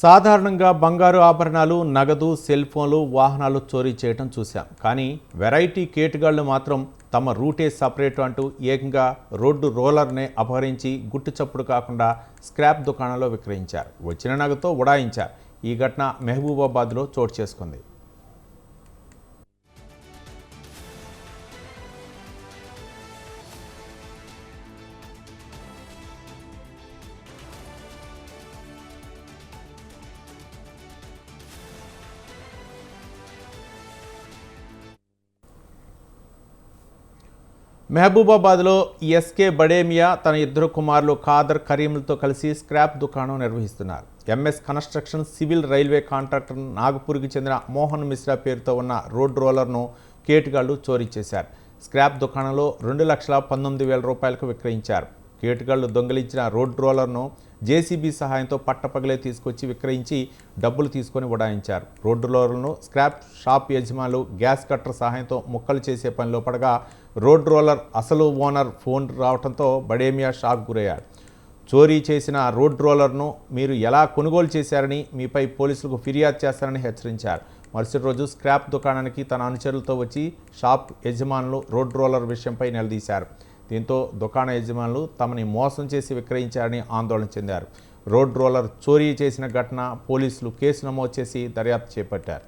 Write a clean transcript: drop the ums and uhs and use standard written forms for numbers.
సాధారణంగా బంగారు ఆభరణాలు, నగదు, సెల్ ఫోన్లు, వాహనాలు చోరీ చేయటం చూశాం. కానీ వెరైటీ కేటుగాళ్లు మాత్రం తమ రూటే సపరేట్ అంటూ ఏకంగా రోడ్డు రోలర్నే అపహరించి గుట్టు చప్పుడు కాకుండా స్క్రాప్ దుకాణంలో విక్రయించారు. వచ్చిన నగతో ఉడాయించారు. ఈ ఘటన మహబూబాబాద్లో చోటు చేసుకుంది. మహబూబాబాద్లో ఎస్కే బడేమియా తన ఇద్దరు కుమారులు ఖాదర్, కరీంలతో కలిసి స్క్రాప్ దుకాణం నిర్వహిస్తున్నారు. MS construction civil railway contractor నాగపూర్కి చెందిన మోహన్ మిశ్రా పేరుతో ఉన్న రోడ్ రోలర్ను కేటుగాళ్లు చోరీ చేశారు. స్క్రాప్ దుకాణంలో 2,19,000 రూపాయలకు విక్రయించారు. కేటుగాళ్లు దొంగిలించిన రోడ్ రోలర్ను జేసీబీ సహాయంతో పట్టపగలే తీసుకొచ్చి విక్రయించి డబ్బులు తీసుకొని ఉడాయించారు. రోడ్డు రోలర్ను స్క్రాప్ షాప్ యజమానులు గ్యాస్ కట్టర్ సహాయంతో ముక్కలు చేసే పనిలో పడగా రోడ్ రోలర్ అసలు ఓనర్ ఫోన్ రావడంతో బడేమియా షాక్ గురయ్యాడు. చోరీ చేసిన రోడ్ రోలర్ను మీరు ఎలా కొనుగోలు చేశారని, మీపై పోలీసులకు ఫిర్యాదు చేస్తారని హెచ్చరించారు. మరుసటి రోజు స్క్రాప్ దుకాణానికి తన అనుచరులతో వచ్చి షాప్ యజమానులు రోడ్ రోలర్ విషయంపై నిలదీశారు. దీంతో దుకాణ యజమానులు తమని మోసం చేసి విక్రయించారని ఆందోళన చెందారు. రోడ్ రోలర్ చోరీ చేసిన ఘటన పోలీసులు కేసు నమోదు చేసి దర్యాప్తు చేపట్టారు.